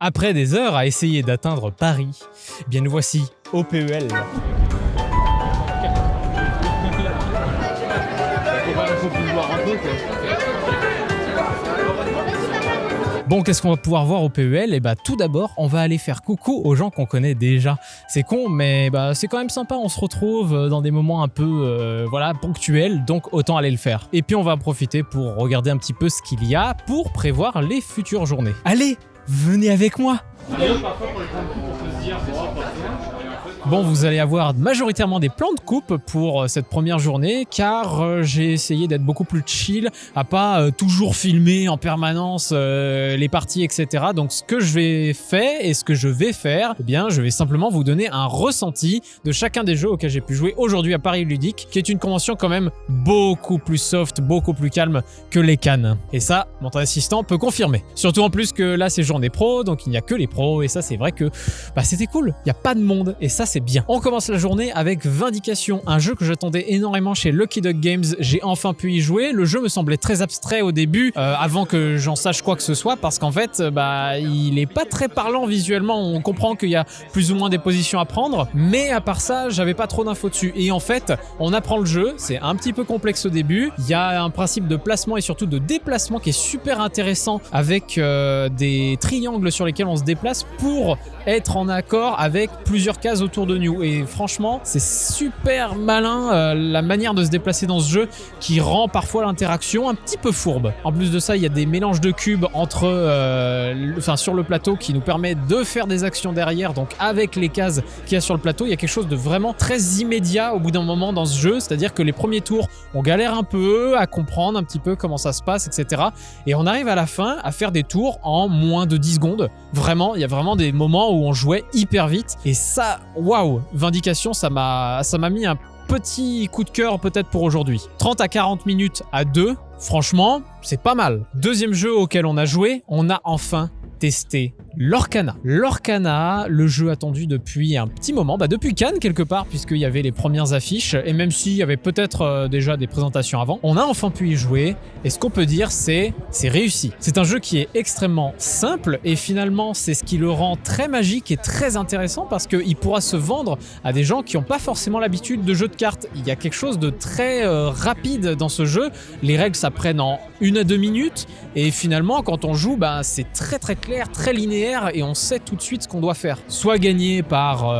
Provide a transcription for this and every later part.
Après des heures à essayer d'atteindre Paris, eh bien nous voici au PEL. Bon, qu'est-ce qu'on va pouvoir voir au PEL? Et bah tout d'abord, on va aller faire coucou aux gens qu'on connaît déjà. C'est con, mais bah c'est quand même sympa, on se retrouve dans des moments un peu voilà, ponctuels, donc autant aller le faire. Et puis on va profiter pour regarder un petit peu ce qu'il y a pour prévoir les futures journées. Allez, venez avec moi! Bon, vous allez avoir majoritairement des plans de coupe pour cette première journée car j'ai essayé d'être beaucoup plus chill, à pas toujours filmer en permanence les parties, etc. Donc ce que je vais faire et ce que je vais faire, eh bien je vais simplement vous donner un ressenti de chacun des jeux auxquels j'ai pu jouer aujourd'hui à Paris Ludique, qui est une convention quand même beaucoup plus soft, beaucoup plus calme que les Cannes. Et ça, mon assistant peut confirmer. Surtout en plus que là c'est journée pro, donc il n'y a que les pros et ça c'est vrai que bah, c'était cool, il n'y a pas de monde et ça c'est bien. On commence la journée avec Vindication, un jeu que j'attendais énormément chez Lucky Duck Games. J'ai enfin pu y jouer. Le jeu me semblait très abstrait au début, avant que j'en sache quoi que ce soit, parce qu'en fait, bah, il est pas très parlant visuellement. On comprend qu'il y a plus ou moins des positions à prendre, mais à part ça, j'avais pas trop d'infos dessus. Et en fait, on apprend le jeu. C'est un petit peu complexe au début. Il y a un principe de placement et surtout de déplacement qui est super intéressant, avec des triangles sur lesquels on se déplace pour être en accord avec plusieurs cases autour de nous. Et franchement, c'est super malin la manière de se déplacer dans ce jeu qui rend parfois l'interaction un petit peu fourbe. En plus de ça, il y a des mélanges de cubes entre, sur le plateau qui nous permet de faire des actions derrière. Donc avec les cases qu'il y a sur le plateau, il y a quelque chose de vraiment très immédiat au bout d'un moment dans ce jeu. C'est-à-dire que les premiers tours, on galère un peu à comprendre un petit peu comment ça se passe, etc. Et on arrive à la fin à faire des tours en moins de 10 secondes. Vraiment, il y a vraiment des moments où on jouait hyper vite. Et ça, waouh, Vindication, ça m'a mis un petit coup de cœur peut-être pour aujourd'hui. 30 à 40 minutes à 2, franchement, c'est pas mal. Deuxième jeu auquel on a joué, on a enfin testé Lorcana. Lorcana, le jeu attendu depuis un petit moment, depuis Cannes quelque part, puisqu'il y avait les premières affiches, et même s'il y avait peut-être déjà des présentations avant, on a enfin pu y jouer, et ce qu'on peut dire, c'est réussi. C'est un jeu qui est extrêmement simple, et finalement, c'est ce qui le rend très magique et très intéressant, parce qu'il pourra se vendre à des gens qui n'ont pas forcément l'habitude de jeux de cartes. Il y a quelque chose de très rapide dans ce jeu, les règles s'apprennent en 1 à 2 minutes, et finalement, quand on joue, c'est très très clair, très linéaire, et on sait tout de suite ce qu'on doit faire. Soit gagner par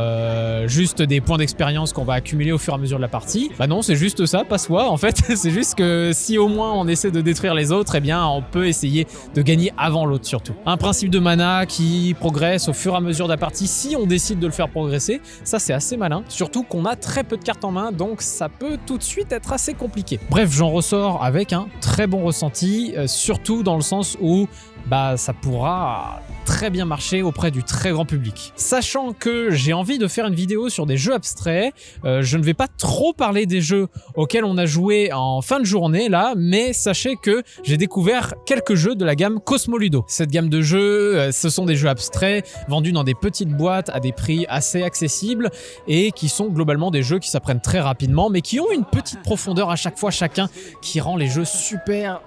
juste des points d'expérience qu'on va accumuler au fur et à mesure de la partie. Non, c'est juste ça, pas soi en fait. C'est juste que si au moins on essaie de détruire les autres, eh bien on peut essayer de gagner avant l'autre surtout. Un principe de mana qui progresse au fur et à mesure de la partie si on décide de le faire progresser. Ça c'est assez malin, surtout qu'on a très peu de cartes en main, donc ça peut tout de suite être assez compliqué. Bref, j'en ressors avec un très bon ressenti, surtout dans le sens où ça pourra très bien marcher auprès du très grand public. Sachant que j'ai envie de faire une vidéo sur des jeux abstraits, je ne vais pas trop parler des jeux auxquels on a joué en fin de journée là, mais sachez que j'ai découvert quelques jeux de la gamme Cosmoludo. Cette gamme de jeux, ce sont des jeux abstraits vendus dans des petites boîtes à des prix assez accessibles et qui sont globalement des jeux qui s'apprennent très rapidement, mais qui ont une petite profondeur à chaque fois chacun qui rend les jeux super...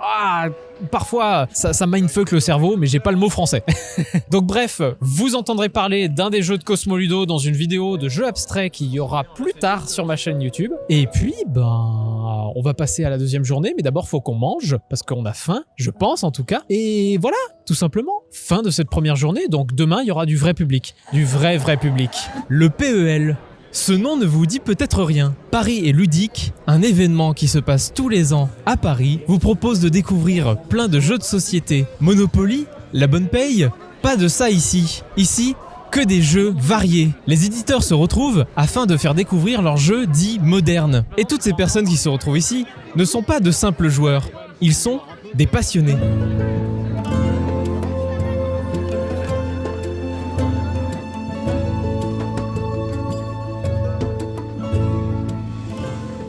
Parfois, ça mindfuck le cerveau, mais j'ai pas le mot français. Donc bref, vous entendrez parler d'un des jeux de Cosmoludo dans une vidéo de jeux abstraits qu'il y aura plus tard sur ma chaîne YouTube. Et puis, on va passer à la deuxième journée, mais d'abord, faut qu'on mange, parce qu'on a faim, je pense en tout cas. Et voilà, tout simplement, fin de cette première journée. Donc demain, il y aura du vrai public. Du vrai public. Le PEL. Ce nom ne vous dit peut-être rien. Paris est ludique, un événement qui se passe tous les ans à Paris, vous propose de découvrir plein de jeux de société. Monopoly, la bonne paye, pas de ça ici. Ici, que des jeux variés. Les éditeurs se retrouvent afin de faire découvrir leurs jeux dits modernes. Et toutes ces personnes qui se retrouvent ici ne sont pas de simples joueurs, ils sont des passionnés.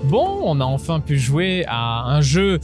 Bon, on a enfin pu jouer à un jeu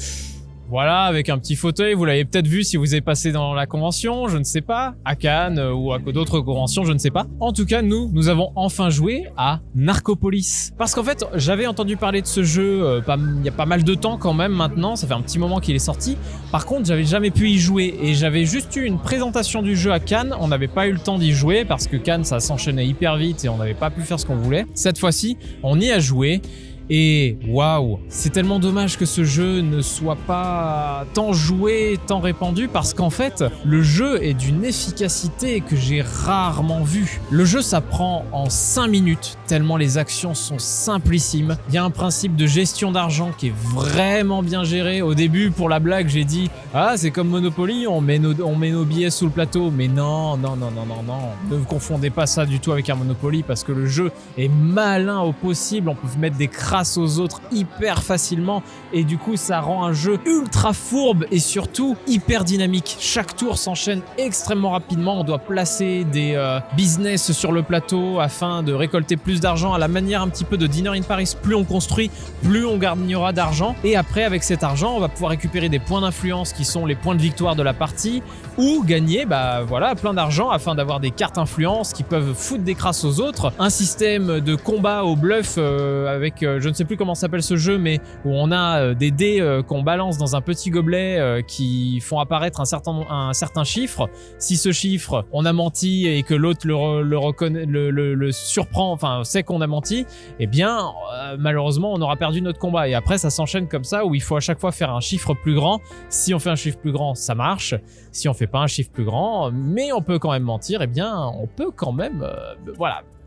Voilà, avec un petit fauteuil, vous l'avez peut-être vu si vous êtes passé dans la convention, je ne sais pas, à Cannes ou à d'autres conventions, je ne sais pas. En tout cas, nous avons enfin joué à Narcopolis. Parce qu'en fait, j'avais entendu parler de ce jeu il y a pas mal de temps quand même maintenant, ça fait un petit moment qu'il est sorti. Par contre, j'avais jamais pu y jouer et j'avais juste eu une présentation du jeu à Cannes, on n'avait pas eu le temps d'y jouer parce que Cannes, ça s'enchaînait hyper vite et on n'avait pas pu faire ce qu'on voulait. Cette fois-ci, on y a joué. Et waouh, c'est tellement dommage que ce jeu ne soit pas tant joué, tant répandu, parce qu'en fait, le jeu est d'une efficacité que j'ai rarement vue. Le jeu s'apprend en 5 minutes, tellement les actions sont simplissimes. Il y a un principe de gestion d'argent qui est vraiment bien géré. Au début, pour la blague, j'ai dit « Ah, c'est comme Monopoly, on met nos billets sous le plateau. » Mais non, ne confondez pas ça du tout avec un Monopoly, parce que le jeu est malin au possible. On peut mettre des crasses aux autres hyper facilement et du coup ça rend un jeu ultra fourbe et surtout hyper dynamique. Chaque tour s'enchaîne extrêmement rapidement, on doit placer des business sur le plateau afin de récolter plus d'argent à la manière un petit peu de Dinner in Paris. Plus on construit, plus on gagnera d'argent et après avec cet argent on va pouvoir récupérer des points d'influence qui sont les points de victoire de la partie ou gagner plein d'argent afin d'avoir des cartes influence qui peuvent foutre des crasses aux autres. Un système de combat au bluff avec je ne sais plus comment s'appelle ce jeu, mais où on a des dés qu'on balance dans un petit gobelet qui font apparaître un certain chiffre. Si ce chiffre, on a menti et que l'autre le reconnaît, le surprend, enfin sait qu'on a menti, eh bien malheureusement on aura perdu notre combat. Et après ça s'enchaîne comme ça où il faut à chaque fois faire un chiffre plus grand. Si on fait un chiffre plus grand, ça marche. Si on fait pas un chiffre plus grand, mais on peut quand même mentir, eh bien on peut quand même,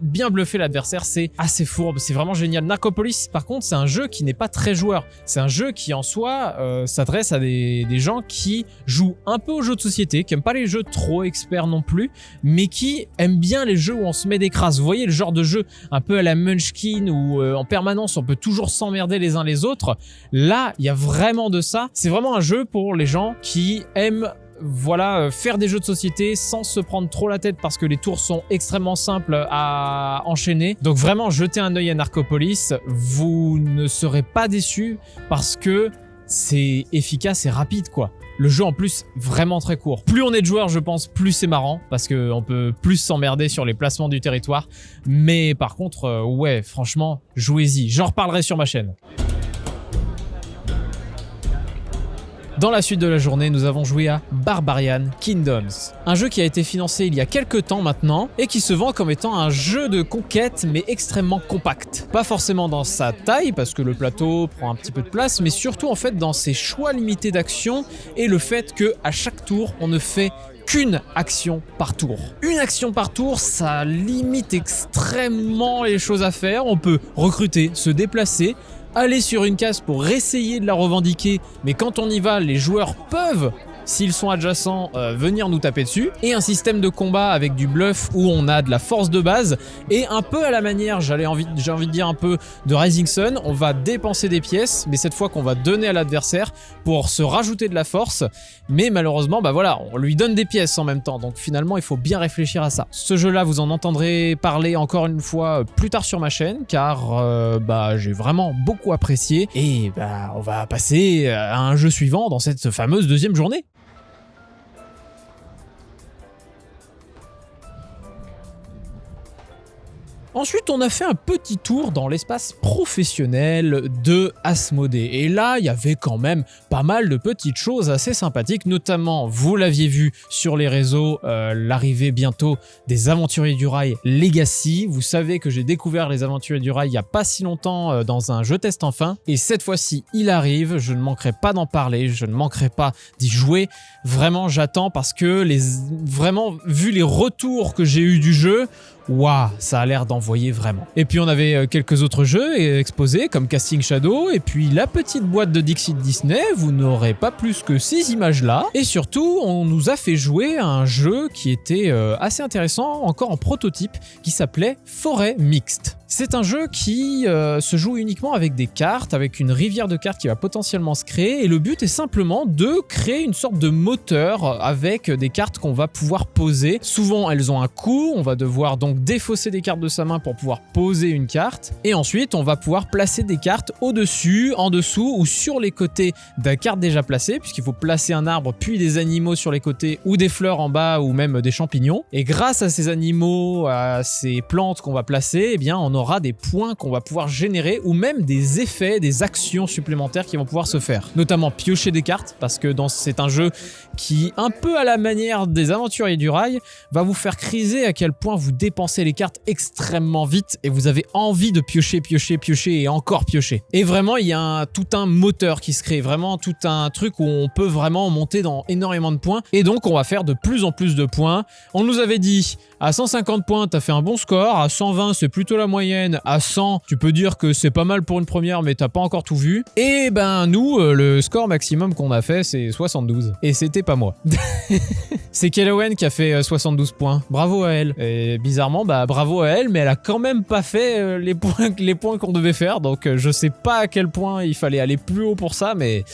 bien bluffer l'adversaire. C'est assez fourbe, c'est vraiment génial. Narcopolis, par contre, c'est un jeu qui n'est pas très joueur. C'est un jeu qui, en soi, s'adresse à des gens qui jouent un peu aux jeux de société, qui aiment pas les jeux trop experts non plus, mais qui aiment bien les jeux où on se met des crasses. Vous voyez le genre de jeu un peu à la Munchkin où en permanence on peut toujours s'emmerder les uns les autres. Là, il y a vraiment de ça. C'est vraiment un jeu pour les gens qui aiment faire des jeux de société sans se prendre trop la tête parce que les tours sont extrêmement simples à enchaîner. Donc vraiment, jetez un œil à Narcopolis, vous ne serez pas déçus parce que c'est efficace et rapide quoi. Le jeu en plus vraiment très court. Plus on est de joueurs, je pense, plus c'est marrant parce qu'on peut plus s'emmerder sur les placements du territoire. Mais par contre, ouais, franchement, jouez-y. J'en reparlerai sur ma chaîne. Dans la suite de la journée, nous avons joué à Barbarian Kingdoms, un jeu qui a été financé il y a quelques temps maintenant et qui se vend comme étant un jeu de conquête mais extrêmement compact. Pas forcément dans sa taille parce que le plateau prend un petit peu de place, mais surtout en fait dans ses choix limités d'action et le fait que à chaque tour on ne fait qu'une action par tour. Une action par tour, ça limite extrêmement les choses à faire. On peut recruter, se déplacer, aller sur une case pour essayer de la revendiquer, mais quand on y va, les joueurs peuvent, s'ils sont adjacents, venir nous taper dessus. Et un système de combat avec du bluff où on a de la force de base et un peu à la manière, j'ai envie de dire un peu de Rising Sun, on va dépenser des pièces, mais cette fois qu'on va donner à l'adversaire pour se rajouter de la force. Mais malheureusement, on lui donne des pièces en même temps, donc finalement il faut bien réfléchir à ça. Ce jeu-là, vous en entendrez parler encore une fois plus tard sur ma chaîne, car j'ai vraiment beaucoup apprécié. Et on va passer à un jeu suivant dans cette fameuse deuxième journée. Ensuite, on a fait un petit tour dans l'espace professionnel de Asmodée. Et là, il y avait quand même pas mal de petites choses assez sympathiques, notamment, vous l'aviez vu sur les réseaux, l'arrivée bientôt des Aventuriers du Rail Legacy. Vous savez que j'ai découvert les Aventuriers du Rail il n'y a pas si longtemps dans un jeu test enfin. Et cette fois-ci, il arrive, je ne manquerai pas d'en parler, je ne manquerai pas d'y jouer. Vraiment, j'attends parce que vraiment, vu les retours que j'ai eu du jeu, waouh, ça a l'air d'envoyer vraiment. Et puis on avait quelques autres jeux exposés comme Casting Shadow et puis la petite boîte de Dixit Disney, vous n'aurez pas plus que ces images là. Et surtout on nous a fait jouer à un jeu qui était assez intéressant, encore en prototype, qui s'appelait Forêt Mixte. C'est un jeu qui se joue uniquement avec des cartes, avec une rivière de cartes qui va potentiellement se créer, et le but est simplement de créer une sorte de moteur avec des cartes qu'on va pouvoir poser. Souvent elles ont un coût, on va devoir donc défausser des cartes de sa main pour pouvoir poser une carte, et ensuite on va pouvoir placer des cartes au-dessus, en dessous ou sur les côtés d'un carte déjà placée, puisqu'il faut placer un arbre puis des animaux sur les côtés ou des fleurs en bas ou même des champignons. Et grâce à ces animaux, à ces plantes qu'on va placer, eh bien on aura des points qu'on va pouvoir générer ou même des effets, des actions supplémentaires qui vont pouvoir se faire. Notamment piocher des cartes, parce que c'est un jeu qui, un peu à la manière des Aventuriers du Rail, va vous faire criser à quel point vous dépensez les cartes extrêmement vite et vous avez envie de piocher, piocher, piocher et encore piocher. Et vraiment, il y a tout un moteur qui se crée, vraiment tout un truc où on peut vraiment monter dans énormément de points, et donc on va faire de plus en plus de points. On nous avait dit, à 150 points, t'as fait un bon score, à 120, c'est plutôt la moyenne, à 100, tu peux dire que c'est pas mal pour une première, mais t'as pas encore tout vu. Et ben nous, le score maximum qu'on a fait, c'est 72. Et c'était pas moi. C'est Kellowen qui a fait 72 points. Bravo à elle. Et bizarrement, bah bravo à elle, mais elle a quand même pas fait les points qu'on devait faire, donc je sais pas à quel point il fallait aller plus haut pour ça, mais...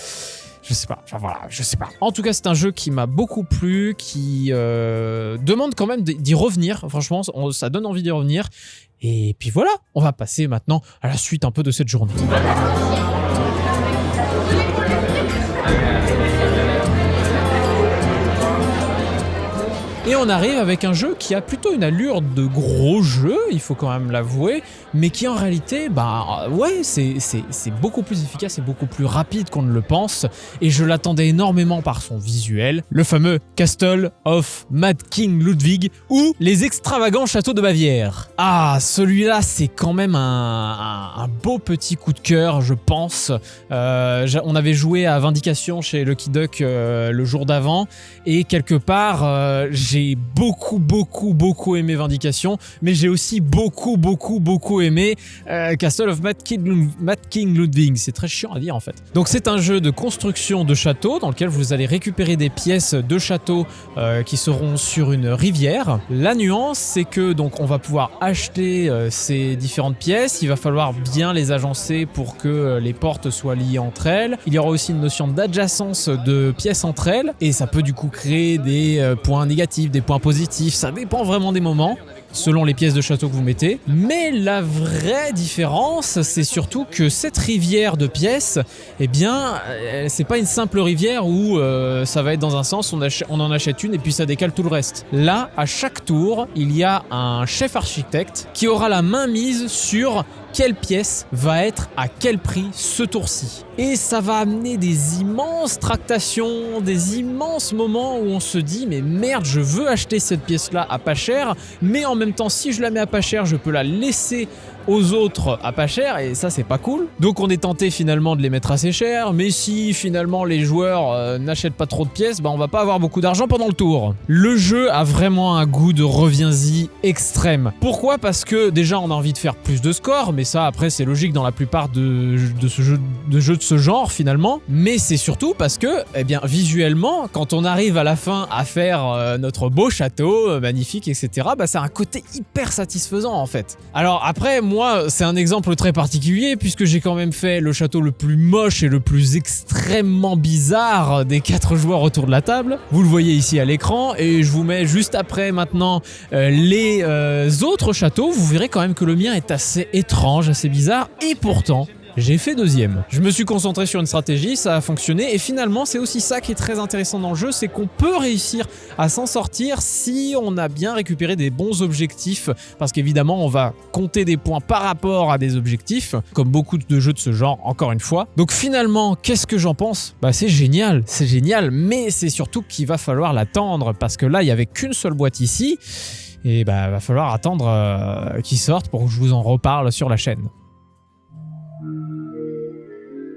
je sais pas, enfin voilà, je sais pas. En tout cas, c'est un jeu qui m'a beaucoup plu, qui demande quand même d'y revenir. Franchement, ça donne envie d'y revenir. Et puis voilà, on va passer maintenant à la suite un peu de cette journée. Et on arrive avec un jeu qui a plutôt une allure de gros jeu, il faut quand même l'avouer, mais qui en réalité, bah ouais, c'est beaucoup plus efficace et beaucoup plus rapide qu'on ne le pense, et je l'attendais énormément par son visuel, le fameux Castle of Mad King Ludwig, ou Les extravagants châteaux de Bavière. Ah, celui-là, c'est quand même un beau petit coup de cœur, je pense. On avait joué à Vindication chez Lucky Duck le jour d'avant, et quelque part, j'ai beaucoup aimé Vindication, mais j'ai aussi beaucoup aimé Castle of Mad King Ludwig. C'est très chiant à dire en fait. Donc c'est un jeu de construction de château dans lequel vous allez récupérer des pièces de château qui seront sur une rivière. La nuance, c'est que donc on va pouvoir acheter ces différentes pièces. Il va falloir bien les agencer pour que les portes soient liées entre elles. Il y aura aussi une notion d'adjacence de pièces entre elles, et ça peut du coup créer des points négatifs, des points positifs, ça dépend vraiment des moments, selon les pièces de château que vous mettez. Mais la vraie différence, c'est surtout que cette rivière de pièces, eh bien, c'est pas une simple rivière où ça va être dans un sens, on en achète une et puis ça décale tout le reste. Là, à chaque tour, il y a un chef architecte qui aura la main mise sur quelle pièce va être à quel prix ce tour-ci. Et ça va amener des immenses tractations, des immenses moments où on se dit mais merde, je veux acheter cette pièce-là à pas cher, mais en même temps si je la mets à pas cher, je peux la laisser aux autres à pas cher, et ça c'est pas cool. Donc on est tenté finalement de les mettre assez cher, mais si finalement les joueurs n'achètent pas trop de pièces, bah on va pas avoir beaucoup d'argent pendant le tour. Le jeu a vraiment un goût de reviens-y extrême. Pourquoi ? Parce que déjà on a envie de faire plus de scores, mais ça après c'est logique dans la plupart de jeux de ce genre finalement, mais c'est surtout parce que eh bien visuellement quand on arrive à la fin à faire notre beau château magnifique etc, bah c'est un côté hyper satisfaisant en fait. Alors après moi c'est un exemple très particulier puisque j'ai quand même fait le château le plus moche et le plus extrêmement bizarre des 4 joueurs autour de la table. Vous le voyez ici à l'écran, et je vous mets juste après maintenant les autres châteaux. Vous verrez quand même que le mien est assez étrange, assez bizarre, et pourtant j'ai fait deuxième. Je me suis concentré sur une stratégie, ça a fonctionné, et finalement c'est aussi ça qui est très intéressant dans le jeu, c'est qu'on peut réussir à s'en sortir si on a bien récupéré des bons objectifs, parce qu'évidemment on va compter des points par rapport à des objectifs, comme beaucoup de jeux de ce genre, encore une fois. Donc finalement, qu'est-ce que j'en pense ? Bah c'est génial, mais c'est surtout qu'il va falloir l'attendre, parce que là il n'y avait qu'une seule boîte ici, et bah va falloir attendre qu'il sorte pour que je vous en reparle sur la chaîne.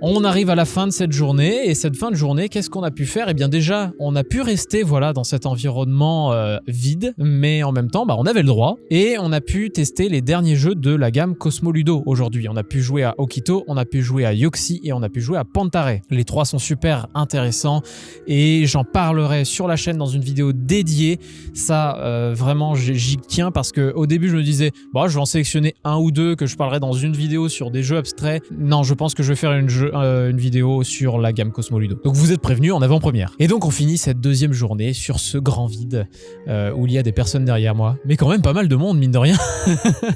On arrive à la fin de cette journée et cette fin de journée, qu'est-ce qu'on a pu faire? Eh bien déjà, on a pu rester voilà dans cet environnement vide, mais en même temps, on avait le droit et on a pu tester les derniers jeux de la gamme Cosmo Ludo aujourd'hui. On a pu jouer à Okito, on a pu jouer à Yoxi et on a pu jouer à Pantare. Les trois sont super intéressants et j'en parlerai sur la chaîne dans une vidéo dédiée. Ça, vraiment, j'y tiens parce que au début, je me disais, bon, je vais en sélectionner un ou deux que je parlerai dans une vidéo sur des jeux abstraits. Non, je pense que je vais faire une vidéo sur la gamme Cosmo Ludo. Donc vous êtes prévenus en avant-première. Et donc on finit cette deuxième journée sur ce grand vide où il y a des personnes derrière moi, mais quand même pas mal de monde mine de rien.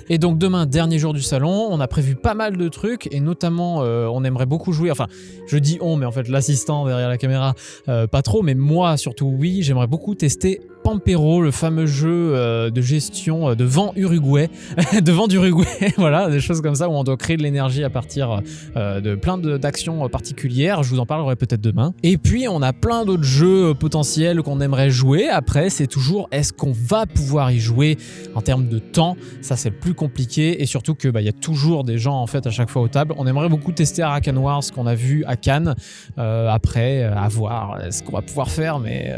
Et donc demain, dernier jour du salon, on a prévu pas mal de trucs et notamment on aimerait beaucoup jouer, enfin je dis on, mais en fait l'assistant derrière la caméra pas trop, mais moi surtout oui, j'aimerais beaucoup tester Pampero, le fameux jeu de gestion de vent Uruguay, de vent d'Uruguay, voilà, des choses comme ça où on doit créer de l'énergie à partir de plein d'actions particulières. Je vous en parlerai peut-être demain. Et puis on a plein d'autres jeux potentiels qu'on aimerait jouer. Après, c'est toujours est-ce qu'on va pouvoir y jouer en termes de temps. Ça, c'est le plus compliqué et surtout que y a toujours des gens en fait à chaque fois aux tables. On aimerait beaucoup tester Arakan Wars qu'on a vu à Cannes. Après, à voir ce qu'on va pouvoir faire, mais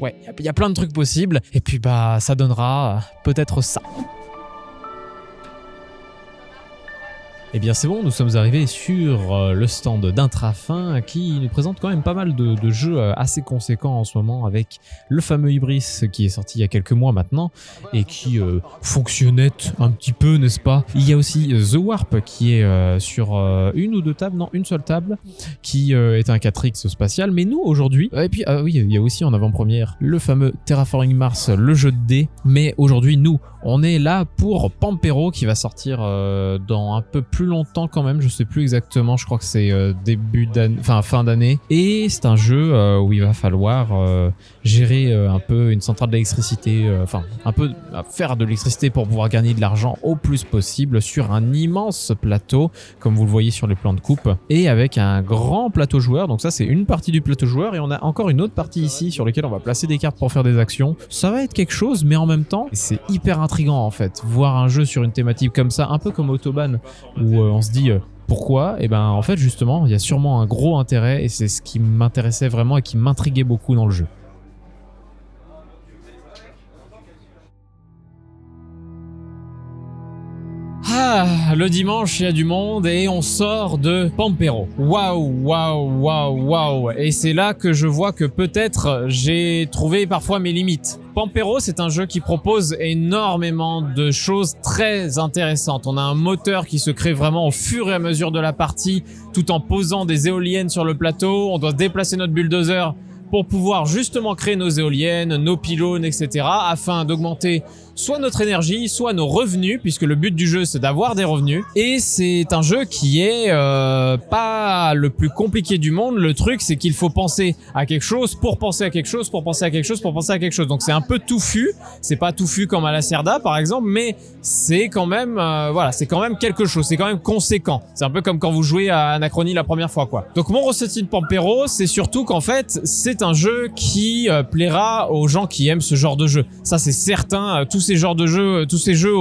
ouais, il y a plein de trucs possibles. Et puis ça donnera peut-être ça. Eh bien c'est bon, nous sommes arrivés sur le stand d'Intrafin qui nous présente quand même pas mal de jeux assez conséquents en ce moment avec le fameux Ibris qui est sorti il y a quelques mois maintenant et qui fonctionnait un petit peu, n'est-ce pas? Il y a aussi The Warp qui est sur une ou deux tables, non une seule table, qui est un 4X spatial, mais nous aujourd'hui, et puis oui il y a aussi en avant-première le fameux Terraforming Mars, le jeu de dés, mais aujourd'hui nous on est là pour Pampero qui va sortir dans un peu plus longtemps quand même, je sais plus exactement, je crois que c'est fin d'année. Et c'est un jeu où il va falloir gérer un peu une centrale d'électricité, un peu faire de l'électricité pour pouvoir gagner de l'argent au plus possible sur un immense plateau, comme vous le voyez sur les plans de coupe, et avec un grand plateau joueur. Donc ça c'est une partie du plateau joueur et on a encore une autre partie ici sur laquelle on va placer des cartes pour faire des actions. Ça va être quelque chose, mais en même temps c'est hyper intriguant en fait, voir un jeu sur une thématique comme ça, un peu comme Autobahn où on se dit pourquoi, et en fait justement il y a sûrement un gros intérêt et c'est ce qui m'intéressait vraiment et qui m'intriguait beaucoup dans le jeu. Ah, le dimanche, il y a du monde et on sort de Pampero. Waouh, waouh, waouh, waouh. Et c'est là que je vois que peut-être j'ai trouvé parfois mes limites. Pampero, c'est un jeu qui propose énormément de choses très intéressantes. On a un moteur qui se crée vraiment au fur et à mesure de la partie, tout en posant des éoliennes sur le plateau. On doit déplacer notre bulldozer pour pouvoir justement créer nos éoliennes, nos pylônes, etc. afin d'augmenter soit notre énergie, soit nos revenus, puisque le but du jeu c'est d'avoir des revenus. Et c'est un jeu qui est pas le plus compliqué du monde. Le truc c'est qu'il faut penser à quelque chose pour penser à quelque chose, pour penser à quelque chose, pour penser à quelque chose. Donc c'est un peu touffu, c'est pas touffu comme à la Cerda par exemple, mais c'est quand même voilà, c'est quand même quelque chose, c'est quand même conséquent. C'est un peu comme quand vous jouez à Anachronie la première fois quoi. Donc mon ressenti de Pampero, c'est surtout qu'en fait c'est un jeu qui plaira aux gens qui aiment ce genre de jeu. Ça c'est certain, tous ces genres de jeux, tous ces jeux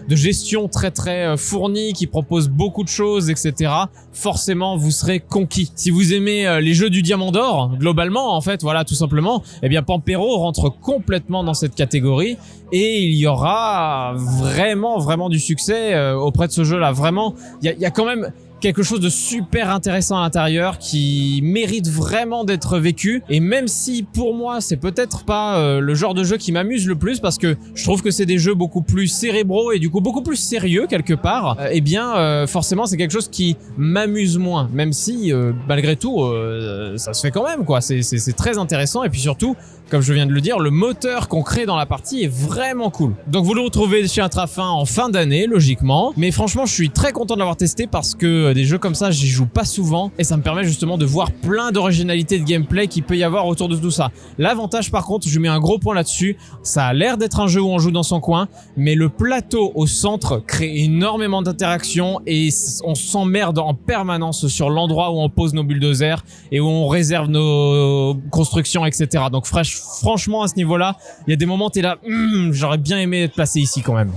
de gestion très très fournis qui proposent beaucoup de choses, etc. Forcément, vous serez conquis. Si vous aimez les jeux du Diamant d'Or, globalement, en fait, voilà, tout simplement, eh bien Pampero rentre complètement dans cette catégorie et il y aura vraiment du succès auprès de ce jeu-là. Vraiment, il y a quand même quelque chose de super intéressant à l'intérieur qui mérite vraiment d'être vécu. Et même si pour moi c'est peut-être pas le genre de jeu qui m'amuse le plus parce que je trouve que c'est des jeux beaucoup plus cérébraux et du coup beaucoup plus sérieux quelque part, eh bien forcément c'est quelque chose qui m'amuse moins, même si malgré tout ça se fait quand même quoi. C'est très intéressant et puis surtout, comme je viens de le dire, le moteur qu'on crée dans la partie est vraiment cool. Donc vous le retrouvez chez Intrafin en fin d'année, logiquement. Mais franchement, je suis très content de l'avoir testé parce que des jeux comme ça, j'y joue pas souvent. Et ça me permet justement de voir plein d'originalités de gameplay qu'il peut y avoir autour de tout ça. L'avantage par contre, je mets un gros point là-dessus. Ça a l'air d'être un jeu où on joue dans son coin. Mais le plateau au centre crée énormément d'interactions. Et on s'emmerde en permanence sur l'endroit où on pose nos bulldozers et où on réserve nos constructions, etc. Donc franchement, à ce niveau-là, il y a des moments où t'es là, j'aurais bien aimé être placé ici quand même.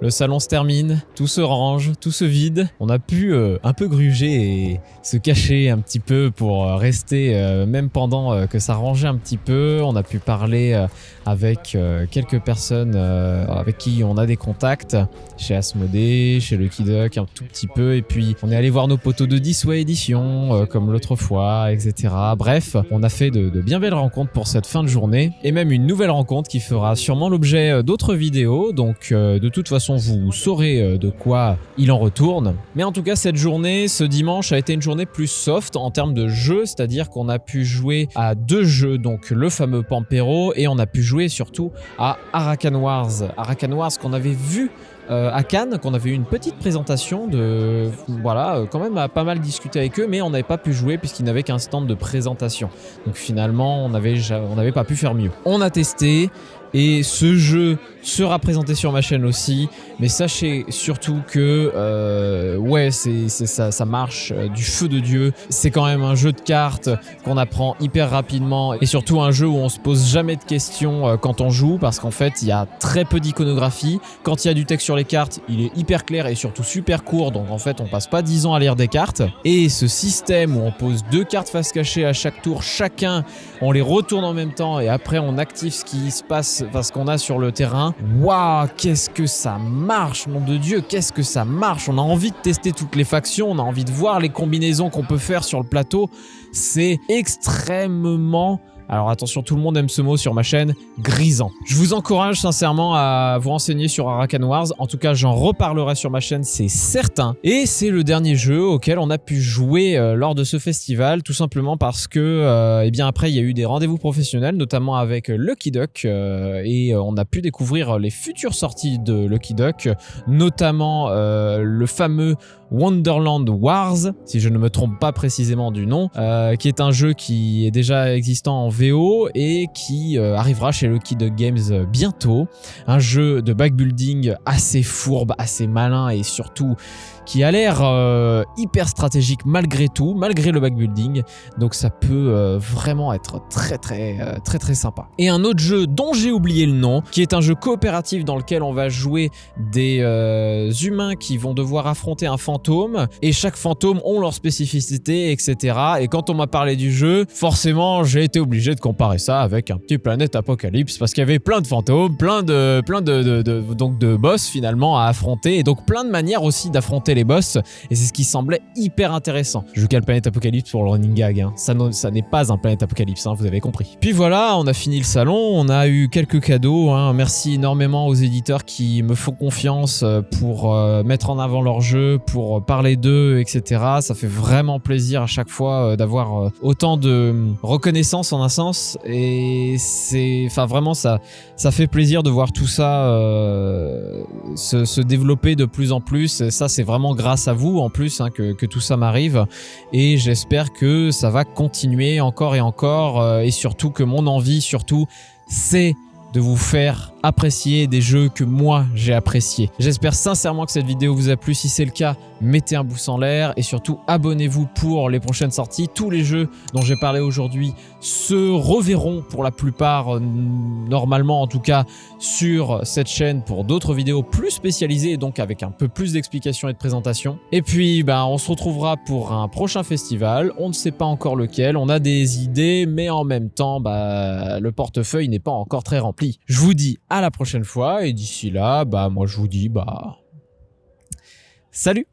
Le salon se termine, tout se range, tout se vide. On a pu un peu gruger et se cacher un petit peu pour rester même pendant que ça rangeait un petit peu. On a pu parler avec quelques personnes avec qui on a des contacts, chez Asmodée, chez Lucky Duck un tout petit peu, et puis on est allé voir nos potos de Disway Edition comme l'autre fois, etc. Bref, on a fait de bien belles rencontres pour cette fin de journée, et même une nouvelle rencontre qui fera sûrement l'objet d'autres vidéos, donc de toute façon vous saurez de quoi il en retourne. Mais en tout cas cette journée, ce dimanche a été une journée plus soft en termes de jeux, c'est-à-dire qu'on a pu jouer à 2 jeux, donc le fameux Pampero, et on a pu jouer surtout à Arakan Wars. Arakan Wars qu'on avait vu à Cannes, qu'on avait eu une petite présentation de... Voilà, quand même pas mal discuté avec eux, mais on n'avait pas pu jouer puisqu'ils n'avaient qu'un stand de présentation. Donc finalement, on n'avait pas pu faire mieux. On a testé, et ce jeu sera présenté sur ma chaîne aussi, mais sachez surtout que ouais, ça marche du feu de Dieu. C'est quand même un jeu de cartes qu'on apprend hyper rapidement, et surtout un jeu où on se pose jamais de questions quand on joue, parce qu'en fait il y a très peu d'iconographie. Quand il y a du texte sur les cartes, il est hyper clair et surtout super court, donc en fait on passe pas 10 ans à lire des cartes. Et ce système où on pose 2 cartes face cachée à chaque tour, chacun, on les retourne en même temps et après on active ce qui se passe, enfin ce qu'on a sur le terrain. Waouh, qu'est-ce que ça marche, nom de Dieu, qu'est-ce que ça marche. On a envie de tester toutes les factions, on a envie de voir les combinaisons qu'on peut faire sur le plateau. C'est extrêmement... Alors attention, tout le monde aime ce mot sur ma chaîne, grisant. Je vous encourage sincèrement à vous renseigner sur Arakan Wars. En tout cas, j'en reparlerai sur ma chaîne, c'est certain. Et c'est le dernier jeu auquel on a pu jouer lors de ce festival, tout simplement parce que, eh bien après, il y a eu des rendez-vous professionnels, notamment avec Lucky Duck, et on a pu découvrir les futures sorties de Lucky Duck, notamment le fameux Wonderland Wars, si je ne me trompe pas précisément du nom, qui est un jeu qui est déjà existant en VO et qui arrivera chez Lucky Duck Games bientôt. Un jeu de backbuilding assez fourbe, assez malin et surtout qui a l'air hyper stratégique malgré tout, malgré le backbuilding. Donc ça peut vraiment être très sympa. Et un autre jeu dont j'ai oublié le nom, qui est un jeu coopératif dans lequel on va jouer des humains qui vont devoir affronter un fantôme, et chaque fantôme ont leur spécificité, etc. Et quand on m'a parlé du jeu, forcément j'ai été obligé de comparer ça avec un petit Planète Apocalypse, parce qu'il y avait plein de fantômes, plein de boss finalement à affronter, et donc plein de manières aussi d'affronter les boss, et c'est ce qui semblait hyper intéressant. Je joue qu'à le Planète Apocalypse pour le running gag, hein. Ça n'est pas un Planète Apocalypse, hein, vous avez compris. Puis voilà, on a fini le salon, on a eu quelques cadeaux, hein. Merci énormément aux éditeurs qui me font confiance pour mettre en avant leur jeu, pour parler d'eux, etc. Ça fait vraiment plaisir à chaque fois d'avoir autant de reconnaissance en un sens, et c'est, enfin vraiment ça fait plaisir de voir tout ça se développer de plus en plus. Et ça c'est vraiment grâce à vous en plus, hein, que tout ça m'arrive, et j'espère que ça va continuer encore et encore, et surtout que mon envie surtout c'est de vous faire apprécier des jeux que moi j'ai appréciés. J'espère sincèrement que cette vidéo vous a plu. Si c'est le cas, mettez un pouce en l'air et surtout abonnez-vous pour les prochaines sorties. Tous les jeux dont j'ai parlé aujourd'hui se reverront pour la plupart, normalement en tout cas, sur cette chaîne pour d'autres vidéos plus spécialisées et donc avec un peu plus d'explications et de présentations. Et puis on se retrouvera pour un prochain festival. On ne sait pas encore lequel, on a des idées, mais en même temps le portefeuille n'est pas encore très rempli. Je vous dis à la prochaine fois, et d'ici là, moi je vous dis salut!